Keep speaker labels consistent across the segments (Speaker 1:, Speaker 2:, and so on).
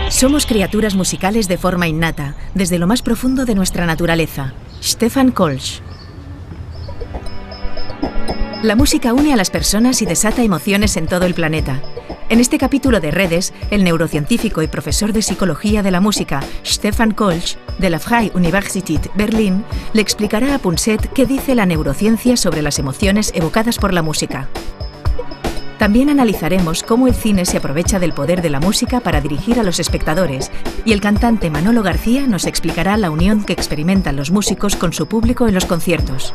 Speaker 1: Somos criaturas musicales de forma innata, desde lo más profundo de nuestra naturaleza. Stefan Kolsch. La música une a las personas y desata emociones en todo el planeta. En este capítulo de Redes, el neurocientífico y profesor de psicología de la música, Stefan Kolsch, de la Freie Universität Berlin, le explicará a Punset qué dice la neurociencia sobre las emociones evocadas por la música. También analizaremos cómo el cine se aprovecha del poder de la música para dirigir a los espectadores, y el cantante Manolo García nos explicará la unión que experimentan los músicos con su público en los conciertos.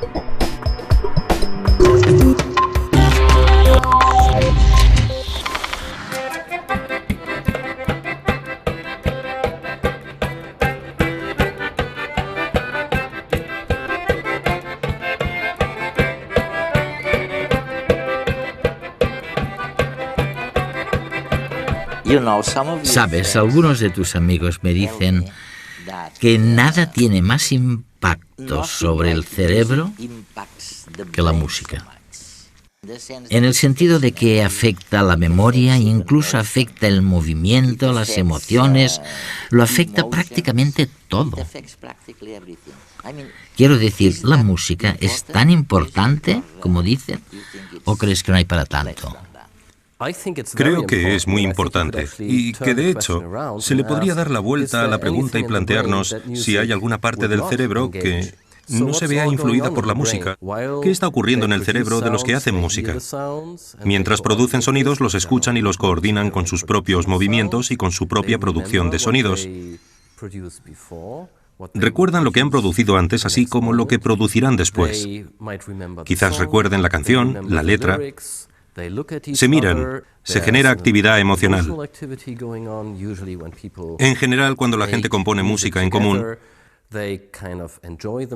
Speaker 2: Sabes, algunos de tus amigos me dicen que nada tiene más impacto sobre el cerebro que la música. En el sentido de que afecta la memoria, incluso afecta el movimiento, las emociones, lo afecta prácticamente todo. Quiero decir, ¿la música es tan importante como dicen? ¿O crees que no hay para tanto?
Speaker 3: Creo que es muy importante y que, de hecho, se le podría dar la vuelta a la pregunta y plantearnos si hay alguna parte del cerebro que no se vea influida por la música. ¿Qué está ocurriendo en el cerebro de los que hacen música? Mientras producen sonidos, los escuchan y los coordinan con sus propios movimientos y con su propia producción de sonidos. Recuerdan lo que han producido antes, así como lo que producirán después. Quizás recuerden la canción, la letra. Se miran, se genera actividad emocional. En general, cuando la gente compone música en común,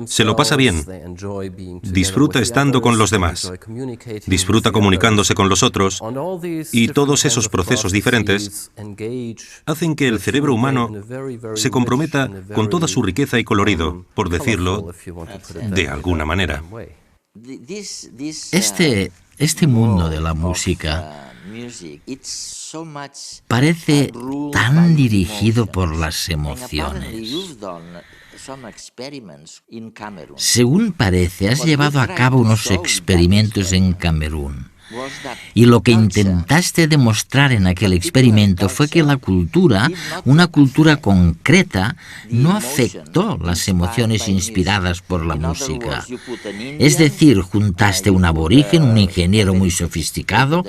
Speaker 3: se lo pasa bien, disfruta estando con los demás, disfruta comunicándose con los otros, y todos esos procesos diferentes hacen que el cerebro humano se comprometa con toda su riqueza y colorido, por decirlo de alguna manera.
Speaker 2: Este mundo de la música parece tan dirigido por las emociones. Según parece, has llevado a cabo unos experimentos en Camerún. Y lo que intentaste demostrar en aquel experimento fue que la cultura, una cultura concreta, no afectó las emociones inspiradas por la música. Es decir, juntaste un aborigen, un ingeniero muy sofisticado,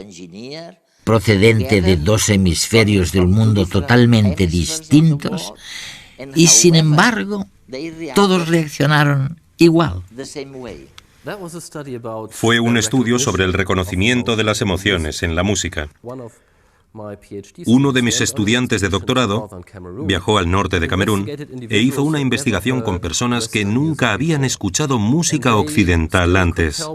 Speaker 2: procedente de dos hemisferios del mundo totalmente distintos, y sin embargo, todos reaccionaron igual.
Speaker 3: Fue un estudio sobre el reconocimiento de las emociones en la música. Uno de mis estudiantes de doctorado viajó al norte de Camerún e hizo una investigación con personas que nunca habían escuchado música occidental antes.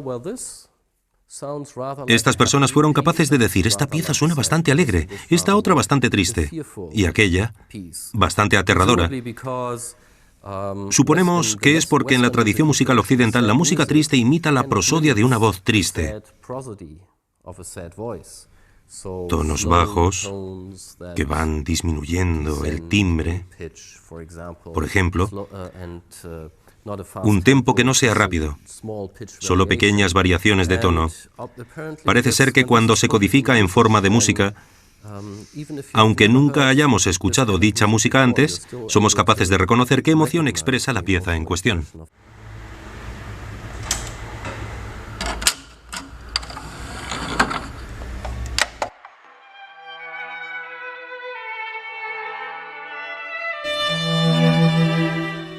Speaker 3: Estas personas fueron capaces de decir: esta pieza suena bastante alegre, esta otra bastante triste, y aquella bastante aterradora. Suponemos que es porque en la tradición musical occidental la música triste imita la prosodia de una voz triste. Tonos bajos que van disminuyendo el timbre, por ejemplo, un tempo que no sea rápido, solo pequeñas variaciones de tono. Parece ser que cuando se codifica en forma de música, aunque nunca hayamos escuchado dicha música antes, somos capaces de reconocer qué emoción expresa la pieza en cuestión.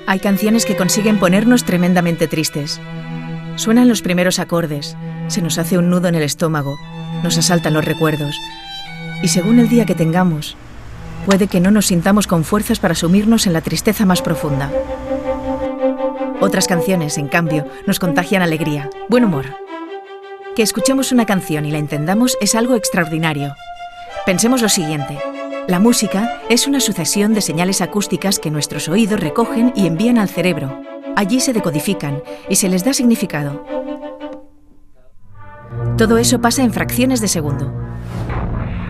Speaker 1: Hay canciones que consiguen ponernos tremendamente tristes. Suenan los primeros acordes, se nos hace un nudo en el estómago, nos asaltan los recuerdos. Y según el día que tengamos, puede que no nos sintamos con fuerzas para sumirnos en la tristeza más profunda. Otras canciones, en cambio, nos contagian alegría, buen humor. Que escuchemos una canción y la entendamos es algo extraordinario. Pensemos lo siguiente: la música es una sucesión de señales acústicas que nuestros oídos recogen y envían al cerebro. Allí se decodifican y se les da significado. Todo eso pasa en fracciones de segundo.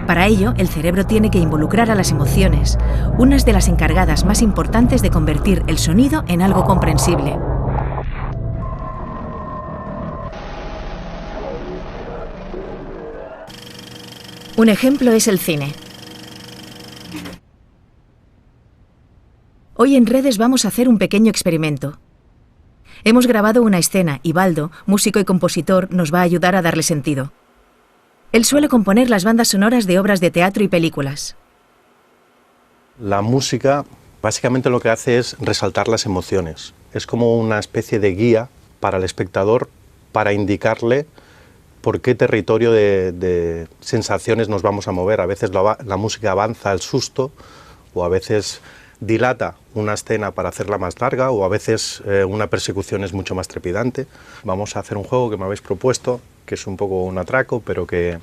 Speaker 1: Para ello, el cerebro tiene que involucrar a las emociones, unas de las encargadas más importantes de convertir el sonido en algo comprensible. Un ejemplo es el cine. Hoy en Redes vamos a hacer un pequeño experimento. Hemos grabado una escena y Baldo, músico y compositor, nos va a ayudar a darle sentido. Él suele componer las bandas sonoras de obras de teatro y películas.
Speaker 4: La música básicamente lo que hace es resaltar las emociones. Es como una especie de guía para el espectador para indicarle por qué territorio de sensaciones nos vamos a mover. A veces la música avanza al susto, o a veces dilata una escena para hacerla más larga, o a veces una persecución es mucho más trepidante. Vamos a hacer un juego que me habéis propuesto, que es un poco un atraco, pero que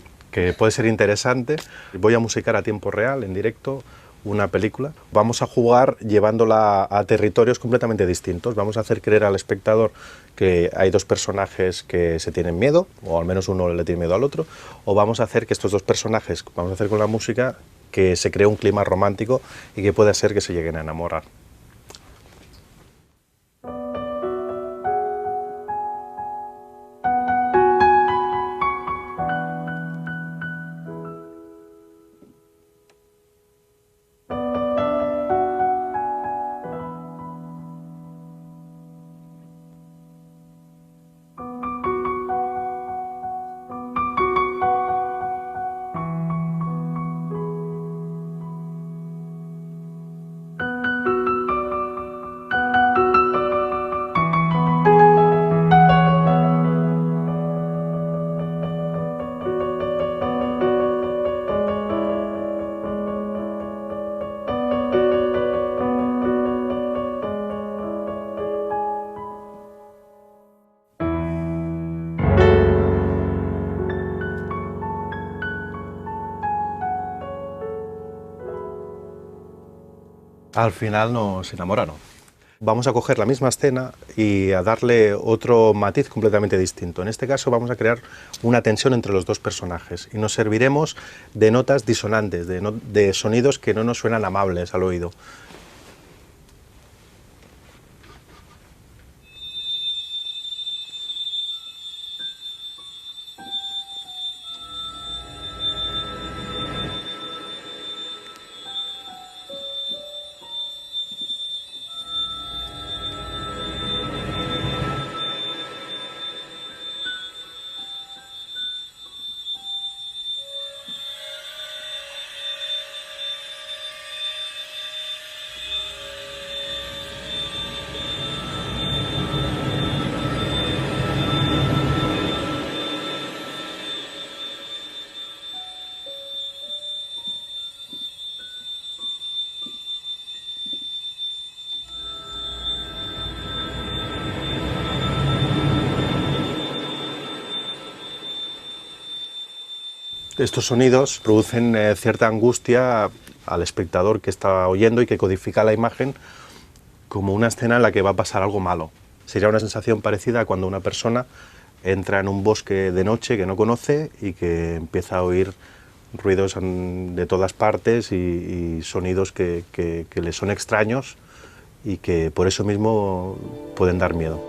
Speaker 4: puede ser interesante. Voy a musicar a tiempo real, en directo, una película. Vamos a jugar llevándola a territorios completamente distintos. Vamos a hacer creer al espectador que hay dos personajes que se tienen miedo, o al menos uno le tiene miedo al otro, o vamos a hacer que estos dos personajes, vamos a hacer con la música, que se cree un clima romántico y que puede ser que se lleguen a enamorar. Al final nos enamoraron. Vamos a coger la misma escena y a darle otro matiz completamente distinto. En este caso vamos a crear una tensión entre los dos personajes y nos serviremos de notas disonantes, de sonidos que no nos suenan amables al oído. Estos sonidos producen cierta angustia al espectador que está oyendo y que codifica la imagen como una escena en la que va a pasar algo malo. Sería una sensación parecida a cuando una persona entra en un bosque de noche que no conoce y que empieza a oír ruidos de todas partes y sonidos que le son extraños y que por eso mismo pueden dar miedo.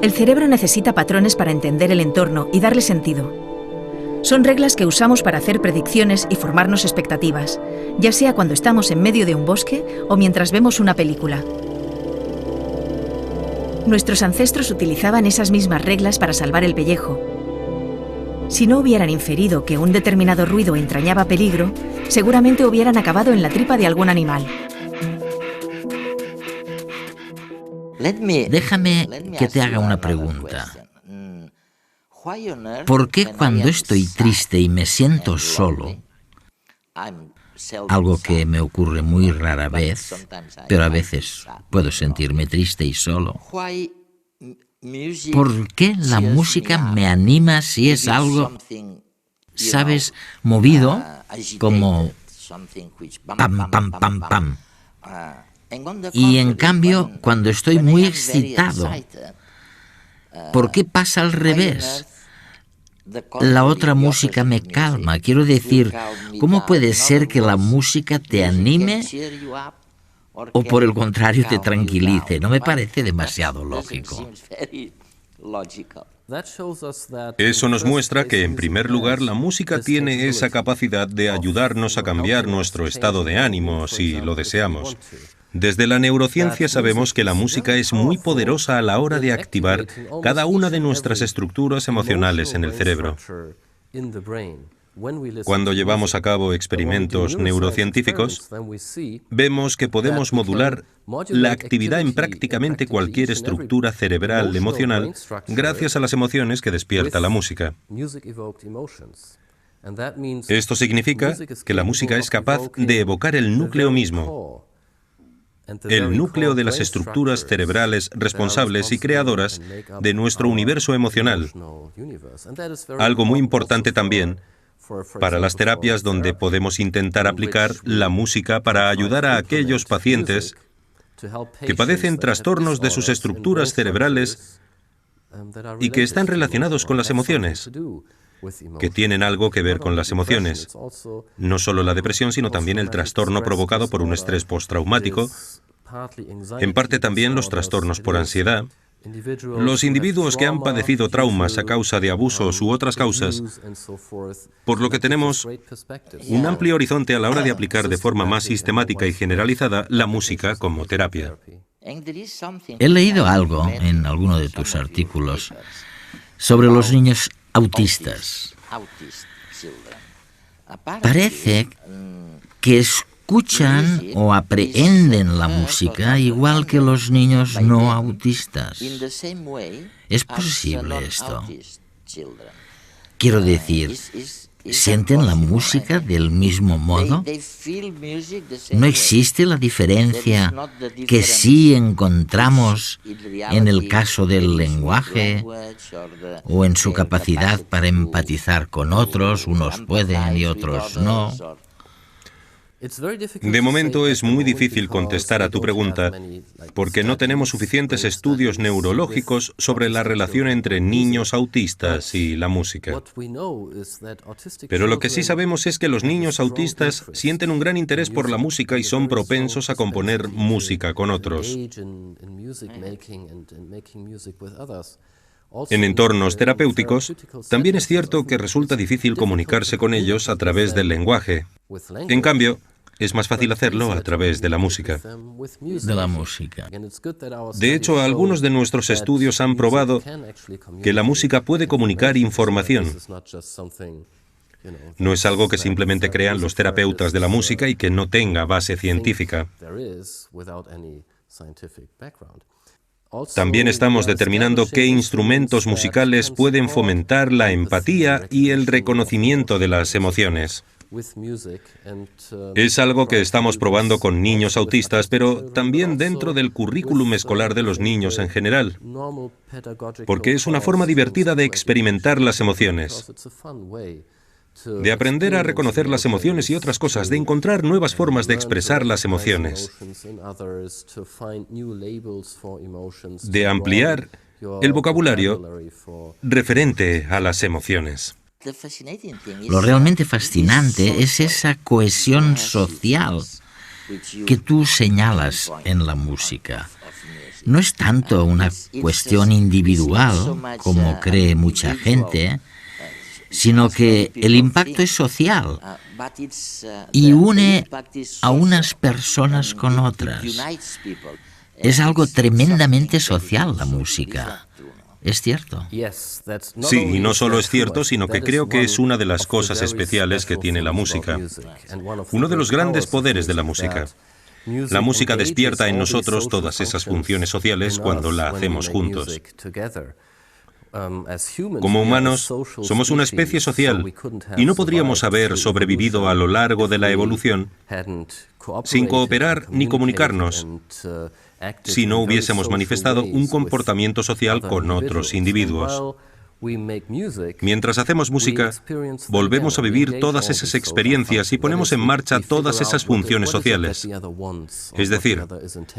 Speaker 1: El cerebro necesita patrones para entender el entorno y darle sentido. Son reglas que usamos para hacer predicciones y formarnos expectativas, ya sea cuando estamos en medio de un bosque o mientras vemos una película. Nuestros ancestros utilizaban esas mismas reglas para salvar el pellejo. Si no hubieran inferido que un determinado ruido entrañaba peligro, seguramente hubieran acabado en la tripa de algún animal.
Speaker 2: Déjame que te haga una pregunta. ¿Por qué cuando estoy triste y me siento solo, algo que me ocurre muy rara vez, pero a veces puedo sentirme triste y solo, por qué la música me anima si es algo, sabes, movido, como pam, pam, pam, pam? Y en cambio, cuando estoy muy excitado, ¿Por qué pasa al revés? La otra música me calma. Quiero decir, ¿cómo puede ser que la música te anime o por el contrario te tranquilice? No me parece demasiado lógico.
Speaker 3: Eso nos muestra que, en primer lugar, la música tiene esa capacidad de ayudarnos a cambiar nuestro estado de ánimo, si lo deseamos. Desde la neurociencia sabemos que la música es muy poderosa a la hora de activar cada una de nuestras estructuras emocionales en el cerebro. Cuando llevamos a cabo experimentos neurocientíficos, vemos que podemos modular la actividad en prácticamente cualquier estructura cerebral emocional gracias a las emociones que despierta la música. Esto significa que la música es capaz de evocar el núcleo mismo, el núcleo de las estructuras cerebrales responsables y creadoras de nuestro universo emocional. Algo muy importante también para las terapias donde podemos intentar aplicar la música para ayudar a aquellos pacientes que padecen trastornos de sus estructuras cerebrales y que están relacionados con las emociones, que tienen algo que ver con las emociones. No solo la depresión, sino también el trastorno provocado por un estrés postraumático, en parte también los trastornos por ansiedad. Los individuos que han padecido traumas a causa de abusos u otras causas, por lo que tenemos un amplio horizonte a la hora de aplicar de forma más sistemática y generalizada la música como terapia.
Speaker 2: He leído algo en alguno de tus artículos sobre los niños autistas. Parece que escuchan o aprehenden la música igual que los niños no autistas. ¿Es posible esto? Quiero decir, ¿sienten la música del mismo modo? ¿No existe la diferencia que sí encontramos en el caso del lenguaje o en su capacidad para empatizar con otros? Unos pueden y otros no.
Speaker 3: De momento es muy difícil contestar a tu pregunta porque no tenemos suficientes estudios neurológicos sobre la relación entre niños autistas y la música. Pero lo que sí sabemos es que los niños autistas sienten un gran interés por la música y son propensos a componer música con otros. En entornos terapéuticos, también es cierto que resulta difícil comunicarse con ellos a través del lenguaje. En cambio, es más fácil hacerlo a través de la música. De hecho, algunos de nuestros estudios han probado que la música puede comunicar información. No es algo que simplemente crean los terapeutas de la música y que no tenga base científica. También estamos determinando qué instrumentos musicales pueden fomentar la empatía y el reconocimiento de las emociones. Es algo que estamos probando con niños autistas, pero también dentro del currículum escolar de los niños en general, porque es una forma divertida de experimentar las emociones, de aprender a reconocer las emociones y otras cosas, de encontrar nuevas formas de expresar las emociones, de ampliar el vocabulario referente a las emociones.
Speaker 2: Lo realmente fascinante es esa cohesión social que tú señalas en la música. No es tanto una cuestión individual, como cree mucha gente, sino que el impacto es social y une a unas personas con otras. Es algo tremendamente social la música. ¿Es cierto?
Speaker 3: Sí, y no solo es cierto, sino que creo que es una de las cosas especiales que tiene la música. Uno de los grandes poderes de la música. La música despierta en nosotros todas esas funciones sociales cuando la hacemos juntos. Como humanos, somos una especie social y no podríamos haber sobrevivido a lo largo de la evolución sin cooperar ni comunicarnos, si no hubiésemos manifestado un comportamiento social con otros individuos. Mientras hacemos música, volvemos a vivir todas esas experiencias y ponemos en marcha todas esas funciones sociales. Es decir,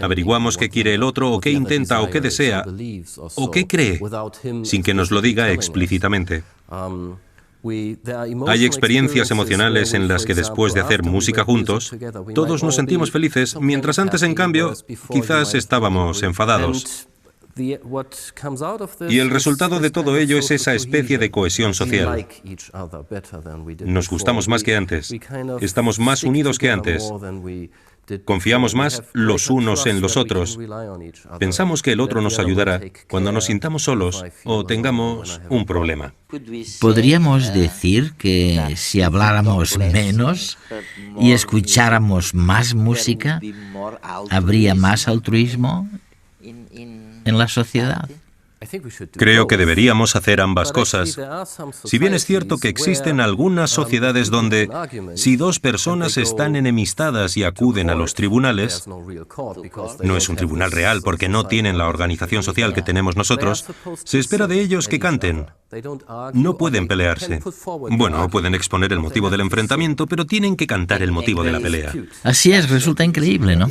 Speaker 3: averiguamos qué quiere el otro, o qué intenta, o qué desea, o qué cree, sin que nos lo diga explícitamente. Hay experiencias emocionales en las que después de hacer música juntos, todos nos sentimos felices, mientras antes, en cambio, quizás estábamos enfadados. Y el resultado de todo ello es esa especie de cohesión social. Nos gustamos más que antes, estamos más unidos que antes, confiamos más los unos en los otros, pensamos que el otro nos ayudará cuando nos sintamos solos o tengamos un problema.
Speaker 2: ¿Podríamos decir que si habláramos menos y escucháramos más música, habría más altruismo en la sociedad?
Speaker 3: Creo que deberíamos hacer ambas cosas. Si bien es cierto que existen algunas sociedades donde, si dos personas están enemistadas y acuden a los tribunales, no es un tribunal real porque no tienen la organización social que tenemos nosotros, se espera de ellos que canten. No pueden pelearse. Bueno, pueden exponer el motivo del enfrentamiento, pero tienen que cantar el motivo de la pelea.
Speaker 2: Así es, resulta increíble, ¿no?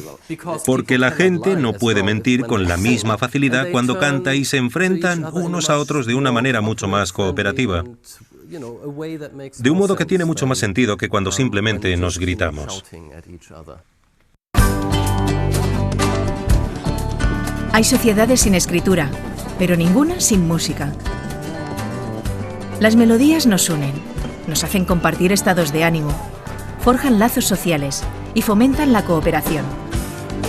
Speaker 3: Porque la gente no puede mentir con la misma facilidad cuando canta y se enfrentan unos a otros de una manera mucho más cooperativa. De un modo que tiene mucho más sentido que cuando simplemente nos gritamos.
Speaker 1: Hay sociedades sin escritura, pero ninguna sin música. Las melodías nos unen, nos hacen compartir estados de ánimo, forjan lazos sociales y fomentan la cooperación.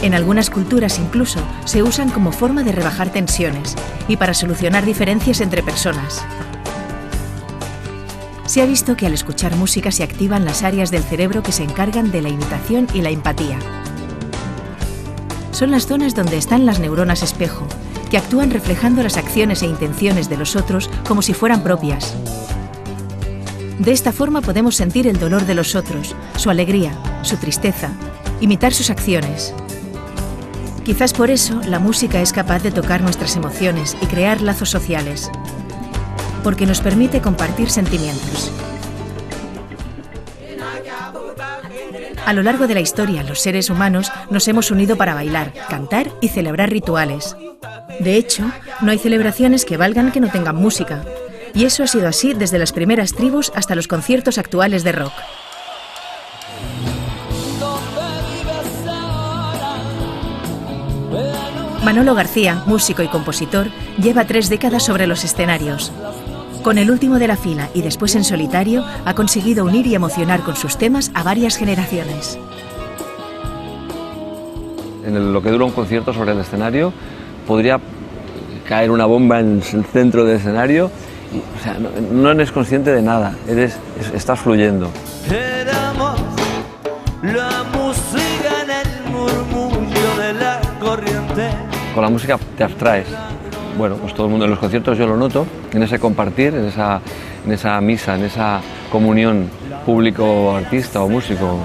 Speaker 1: En algunas culturas incluso se usan como forma de rebajar tensiones y para solucionar diferencias entre personas. Se ha visto que al escuchar música se activan las áreas del cerebro que se encargan de la imitación y la empatía. Son las zonas donde están las neuronas espejo, que actúan reflejando las acciones e intenciones de los otros como si fueran propias. De esta forma podemos sentir el dolor de los otros, su alegría, su tristeza, imitar sus acciones. Quizás por eso la música es capaz de tocar nuestras emociones y crear lazos sociales, porque nos permite compartir sentimientos. A lo largo de la historia, los seres humanos nos hemos unido para bailar, cantar y celebrar rituales. De hecho, no hay celebraciones que valgan que no tengan música, y eso ha sido así desde las primeras tribus hasta los conciertos actuales de rock. Manolo García, músico y compositor, lleva 3 décadas sobre los escenarios. Con el último de la fila y después en solitario, ha conseguido unir y emocionar con sus temas a varias generaciones.
Speaker 5: En lo que dura un concierto sobre el escenario, podría caer una bomba en el centro del escenario, y, o sea, no eres consciente de nada, estás fluyendo. Éramos la música en el murmullo de la corriente. Con la música te abstraes. Bueno, pues todo el mundo en los conciertos yo lo noto, en ese compartir, en esa misa, en esa comunión público-artista o músico,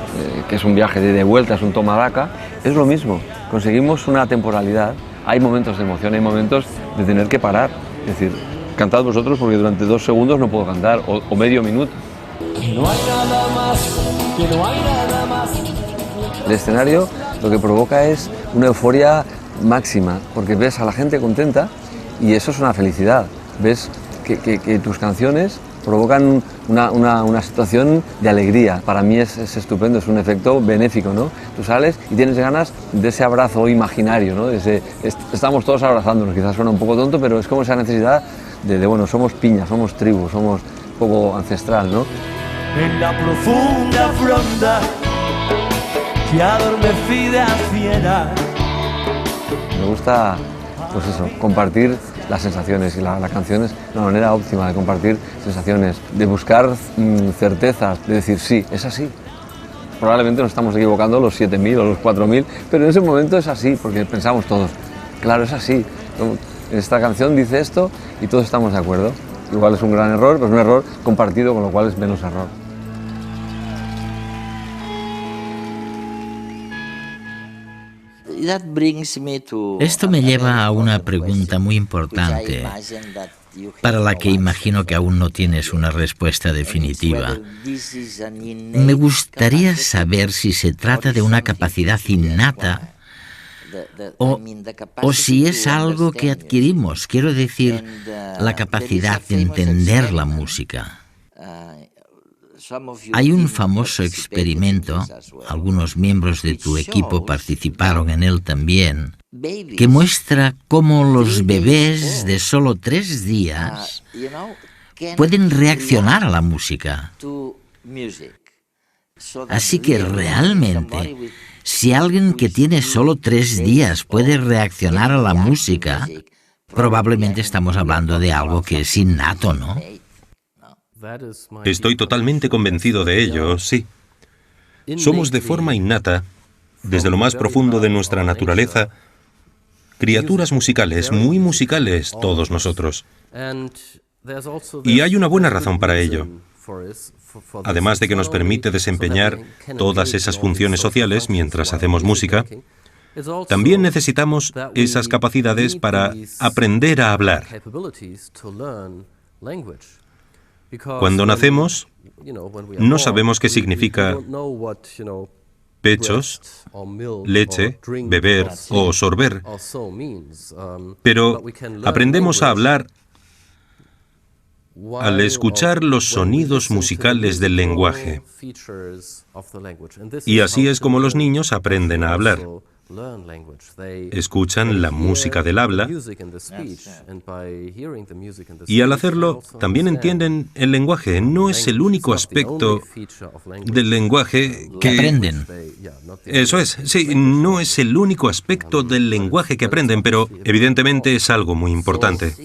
Speaker 5: que es un viaje de vuelta, es un toma daca, es lo mismo, conseguimos una temporalidad, hay momentos de emoción, hay momentos de tener que parar, es decir, cantad vosotros porque durante 2 segundos no puedo cantar, o medio minuto. Que no hay nada más, que no hay nada más. El escenario lo que provoca es una euforia máxima, porque ves a la gente contenta y eso es una felicidad. Ves que tus canciones provocan una situación de alegría. Para mí es estupendo, es un efecto benéfico, ¿no? Tú sales y tienes ganas de ese abrazo imaginario, ¿no? Estamos todos abrazándonos, quizás suena un poco tonto, pero es como esa necesidad bueno, somos piña, somos tribu, somos un poco ancestral, ¿no? En la profunda fronda que adormecida fiera. Me gusta, pues eso, compartir las sensaciones, y la canción es una manera óptima de compartir sensaciones, de buscar certezas, de decir sí, es así. Probablemente nos estamos equivocando los 7.000 o los 4.000, pero en ese momento es así, porque pensamos todos, claro, es así. Esta canción dice esto y todos estamos de acuerdo. Igual es un gran error, pero es un error compartido, con lo cual es menos error.
Speaker 2: Esto me lleva a una pregunta muy importante, para la que imagino que aún no tienes una respuesta definitiva. Me gustaría saber si se trata de una capacidad innata o si es algo que adquirimos, quiero decir, la capacidad de entender la música. Hay un famoso experimento, algunos miembros de tu equipo participaron en él también, que muestra cómo los bebés de solo 3 días pueden reaccionar a la música. Así que realmente, si alguien que tiene solo 3 días puede reaccionar a la música, probablemente estamos hablando de algo que es innato, ¿no?
Speaker 3: Estoy totalmente convencido de ello, sí. Somos de forma innata, desde lo más profundo de nuestra naturaleza, criaturas musicales, muy musicales todos nosotros. Y hay una buena razón para ello. Además de que nos permite desempeñar todas esas funciones sociales mientras hacemos música, también necesitamos esas capacidades para aprender a hablar. Cuando nacemos, no sabemos qué significa pechos, leche, beber o sorber, pero aprendemos a hablar al escuchar los sonidos musicales del lenguaje. Y así es como los niños aprenden a hablar. Escuchan la música del habla y al hacerlo también entienden el lenguaje. No es el único aspecto del lenguaje que
Speaker 2: aprenden.
Speaker 3: Eso es, sí, no es el único aspecto del lenguaje que aprenden, pero evidentemente es algo muy importante.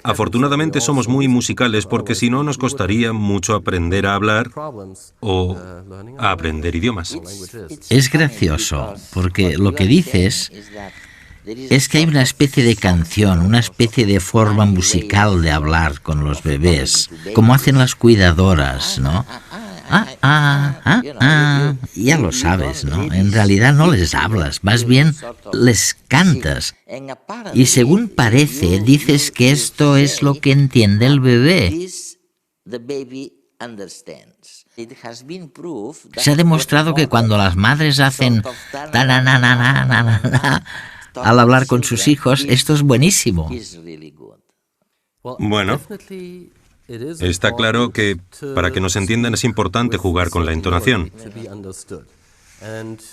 Speaker 3: Afortunadamente somos muy musicales porque si no nos costaría mucho aprender a hablar o a aprender idiomas.
Speaker 2: Es gracioso, porque lo que dices es que hay una especie de canción, una especie de forma musical de hablar con los bebés, como hacen las cuidadoras, ¿no? Ya lo sabes, ¿no? En realidad no les hablas, más bien les cantas. Y según parece, dices que esto es lo que entiende el bebé. Se ha demostrado que cuando las madres hacen al hablar con sus hijos, esto es buenísimo.
Speaker 3: Bueno, está claro que para que nos entiendan es importante jugar con la entonación.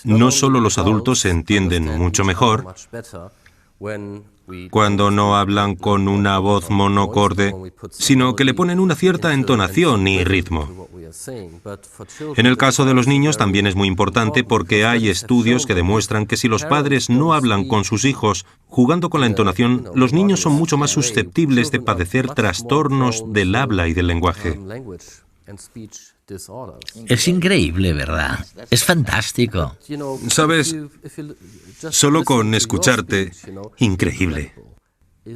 Speaker 3: No solo los adultos se entienden mucho mejor cuando no hablan con una voz monocorde, sino que le ponen una cierta entonación y ritmo. En el caso de los niños también es muy importante porque hay estudios que demuestran que si los padres no hablan con sus hijos jugando con la entonación, los niños son mucho más susceptibles de padecer trastornos del habla y del lenguaje.
Speaker 2: Es increíble, ¿verdad? Es fantástico.
Speaker 3: ¿Sabes? Solo con escucharte, increíble.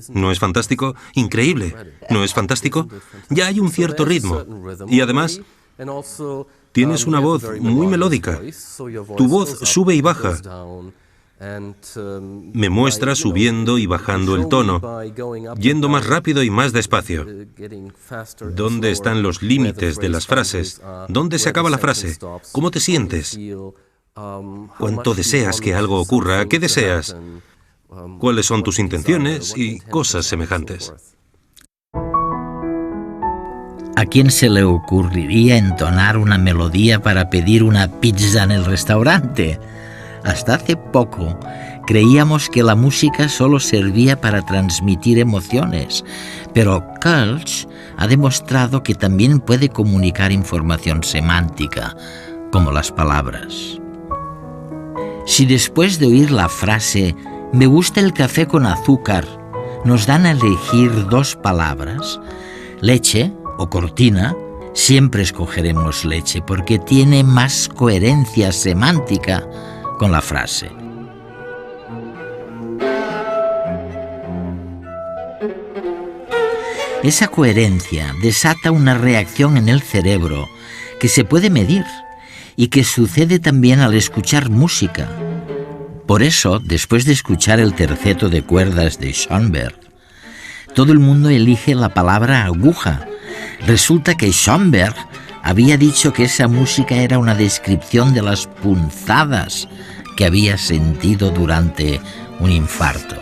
Speaker 3: ¿No es fantástico? Increíble. ¿No es fantástico? Ya hay un cierto ritmo. Y además, tienes una voz muy melódica. Tu voz sube y baja. Me muestra subiendo y bajando el tono, yendo más rápido y más despacio. ¿Dónde están los límites de las frases? ¿Dónde se acaba la frase? ¿Cómo te sientes? ¿Cuánto deseas que algo ocurra? ¿Qué deseas? ¿Cuáles son tus intenciones? Y cosas semejantes.
Speaker 2: ¿A quién se le ocurriría entonar una melodía para pedir una pizza en el restaurante? Hasta hace poco creíamos que la música solo servía para transmitir emociones, pero Kölsch ha demostrado que también puede comunicar información semántica, como las palabras. Si después de oír la frase «me gusta el café con azúcar» nos dan a elegir 2 palabras, leche o cortina, siempre escogeremos leche porque tiene más coherencia semántica con la frase. Esa coherencia desata una reacción en el cerebro que se puede medir y que sucede también al escuchar música. Por eso, después de escuchar el terceto de cuerdas de Schoenberg, todo el mundo elige la palabra aguja. Resulta que Schoenberg había dicho que esa música era una descripción de las punzadas que había sentido durante un infarto.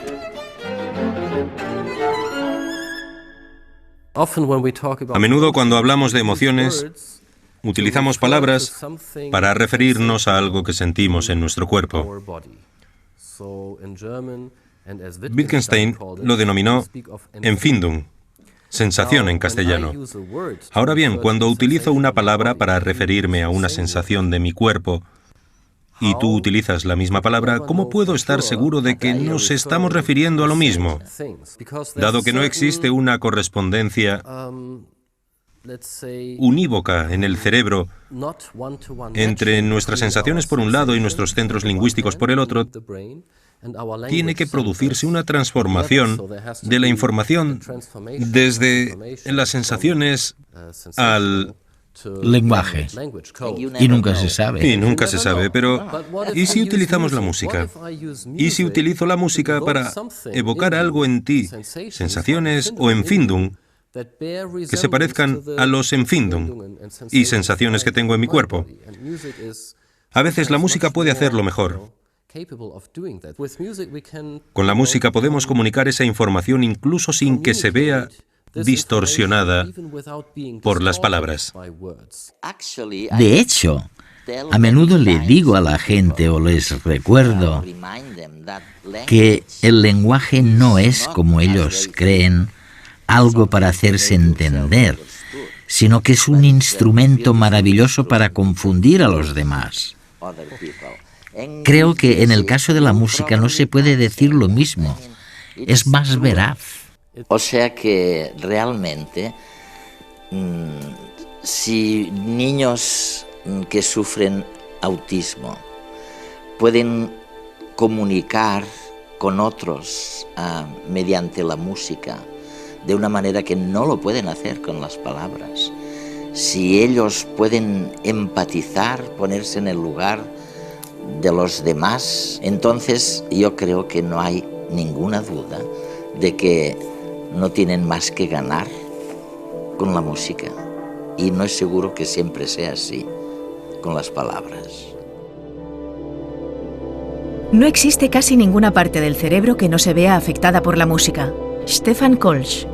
Speaker 3: A menudo cuando hablamos de emociones, utilizamos palabras para referirnos a algo que sentimos en nuestro cuerpo. Wittgenstein lo denominó Empfindung, sensación en castellano. Ahora bien, cuando utilizo una palabra para referirme a una sensación de mi cuerpo, y tú utilizas la misma palabra, ¿cómo puedo estar seguro de que nos estamos refiriendo a lo mismo? Dado que no existe una correspondencia unívoca en el cerebro entre nuestras sensaciones por un lado y nuestros centros lingüísticos por el otro, tiene que producirse una transformación de la información desde las sensaciones al
Speaker 2: lenguaje. Y nunca se sabe.
Speaker 3: Y nunca se sabe, pero ¿y si utilizamos la música? ¿Y si utilizo la música para evocar algo en ti, sensaciones o Empfindung, que se parezcan a los Empfindung y sensaciones que tengo en mi cuerpo? A veces la música puede hacerlo mejor. Con la música podemos comunicar esa información incluso sin que se vea distorsionada por las palabras.
Speaker 2: De hecho, a menudo le digo a la gente o les recuerdo que el lenguaje no es, como ellos creen, algo para hacerse entender, sino que es un instrumento maravilloso para confundir a los demás. Creo que en el caso de la música no se puede decir lo mismo, es más veraz.
Speaker 6: O sea que realmente, si niños que sufren autismo pueden comunicar con otros mediante la música de una manera que no lo pueden hacer con las palabras, si ellos pueden empatizar, ponerse en el lugar de los demás, entonces yo creo que no hay ninguna duda de que no tienen más que ganar con la música. Y no es seguro que siempre sea así con las palabras.
Speaker 1: No existe casi ninguna parte del cerebro que no se vea afectada por la música. Stefan Kolsch.